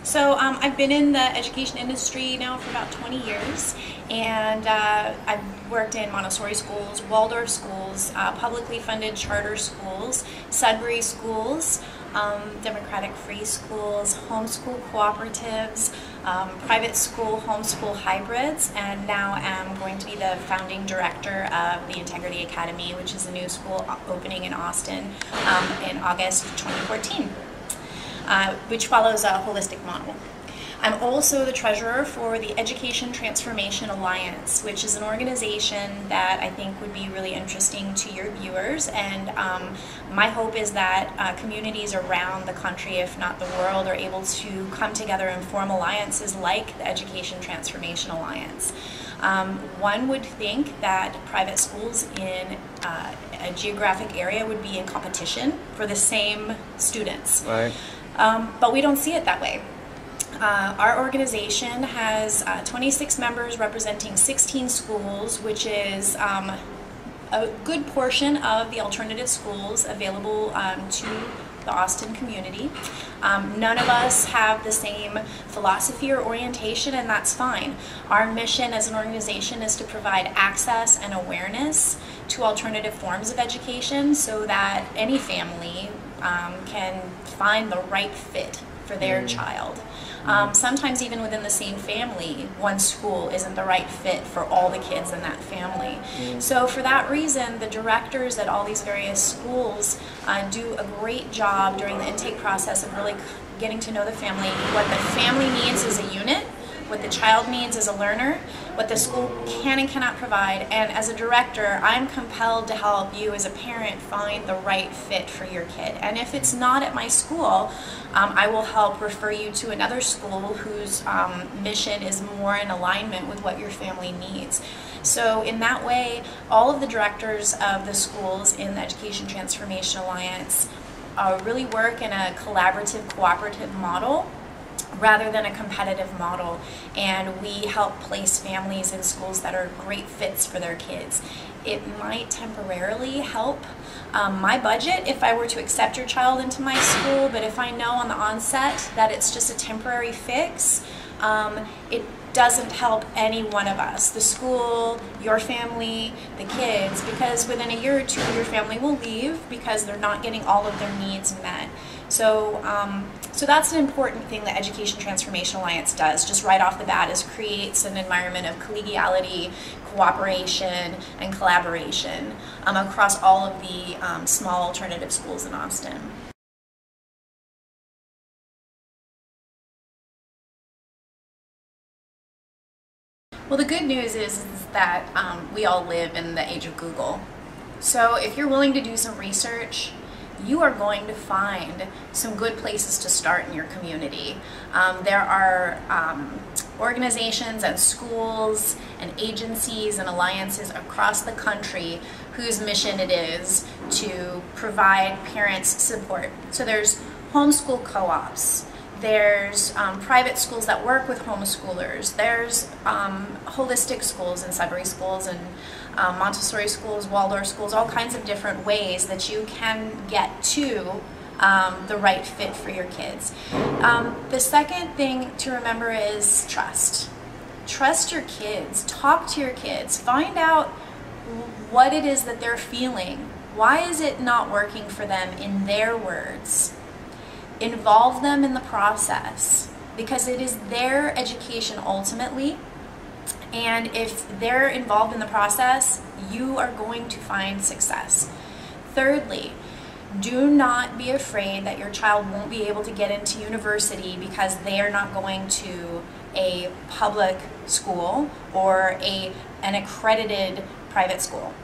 So I've been in the education industry now for about 20 years, and I've worked in Montessori schools, Waldorf schools, publicly funded charter schools, Sudbury schools, democratic free schools, homeschool cooperatives, private school, homeschool hybrids, and now I'm going to be the founding director of the Integrity Academy, which is a new school opening in Austin in August 2014. Which follows a holistic model. I'm also the treasurer for the Education Transformation Alliance, which is an organization that I think would be really interesting to your viewers, and my hope is that communities around the country, if not the world, are able to come together and form alliances like the Education Transformation Alliance. One would think that private schools in a geographic area would be in competition for the same students. Right. But we don't see it that way. Our organization has 26 members representing 16 schools, which is a good portion of the alternative schools available to the Austin community. None of us have the same philosophy or orientation, and that's fine. Our mission as an organization is to provide access and awareness to alternative forms of education so that any family can find the right fit for their child. Sometimes even within the same family, one school isn't the right fit for all the kids in that family. So for that reason, the directors at all these various schools do a great job during the intake process of really getting to know the family, what the family needs as a unit, what the child needs as a learner, what the school can and cannot provide, and as a director, I'm compelled to help you as a parent find the right fit for your kid. And if it's not at my school, I will help refer you to another school whose mission is more in alignment with what your family needs. So in that way, all of the directors of the schools in the Education Transformation Alliance really work in a collaborative, cooperative model rather than a competitive model, and we help place families in schools that are great fits for their kids. It might temporarily help my budget if I were to accept your child into my school, but if I know on the onset that it's just a temporary fix, it doesn't help any one of us, the school, your family, the kids, because within a year or two your family will leave because they're not getting all of their needs met. So, so that's an important thing the Education Transformation Alliance does, just right off the bat, is creates an environment of collegiality, cooperation, and collaboration across all of the small alternative schools in Austin. Well, the good news is that we all live in the age of Google. So if you're willing to do some research, you are going to find some good places to start in your community. There are organizations and schools and agencies and alliances across the country whose mission it is to provide parents support. So there's homeschool co-ops. There's private schools that work with homeschoolers. There's holistic schools and Sudbury schools and Montessori schools, Waldorf schools, all kinds of different ways that you can get to the right fit for your kids. The second thing to remember is trust. Trust your kids. Talk to your kids. Find out what it is that they're feeling. Why is it not working for them in their words? Involve them in the process, because it is their education ultimately, and if they're involved in the process, you are going to find success. Thirdly, do not be afraid that your child won't be able to get into university because they are not going to a public school or an accredited private school.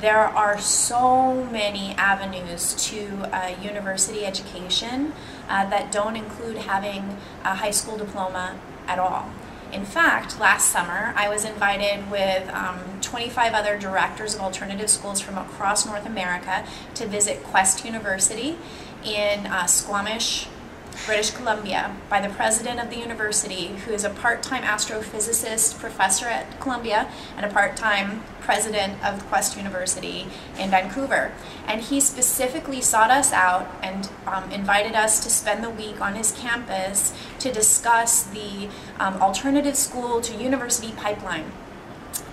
There are so many avenues to university education that don't include having a high school diploma at all. In fact, last summer I was invited with 25 other directors of alternative schools from across North America to visit Quest University in Squamish, British Columbia, by the president of the university, who is a part-time astrophysicist professor at Columbia and a part-time president of Quest University in Vancouver. And he specifically sought us out and invited us to spend the week on his campus to discuss the alternative school to university pipeline.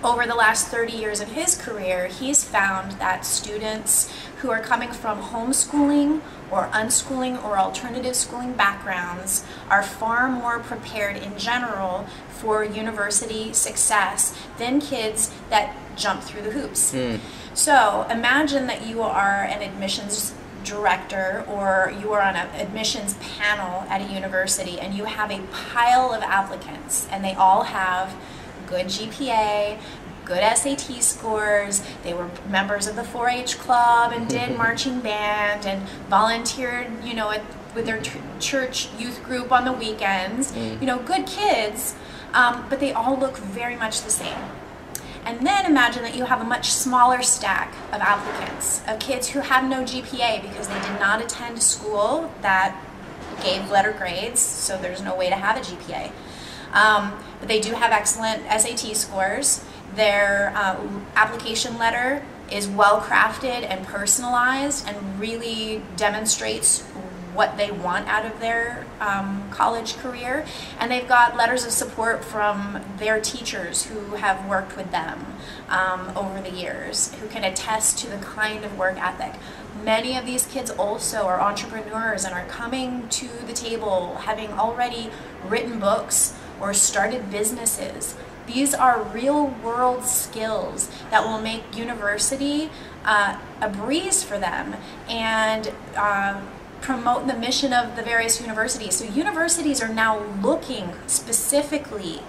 Over the last 30 years of his career, he's found that students who are coming from homeschooling or unschooling or alternative schooling backgrounds are far more prepared in general for university success than kids that jump through the hoops. So imagine that you are an admissions director or you are on an admissions panel at a university and you have a pile of applicants and they all have good GPA, good SAT scores, they were members of the 4-H club and did marching band and volunteered, you know, with their church youth group on the weekends. You know, good kids, but they all look very much the same. And then imagine that you have a much smaller stack of applicants, of kids who have no GPA because they did not attend a school that gave letter grades, so there's no way to have a GPA. But they do have excellent SAT scores. Their application letter is well crafted and personalized and really demonstrates what they want out of their college career. And they've got letters of support from their teachers who have worked with them over the years, who can attest to the kind of work ethic. Many of these kids also are entrepreneurs and are coming to the table having already written books or started businesses. These are real world skills that will make university a breeze for them and promote the mission of the various universities. So universities are now looking specifically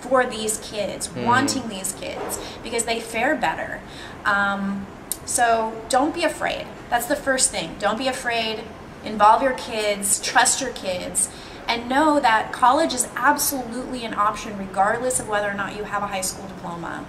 for these kids, wanting these kids, because they fare better. So don't be afraid. That's the first thing. Don't be afraid. Involve your kids, trust your kids, and know that college is absolutely an option regardless of whether or not you have a high school diploma.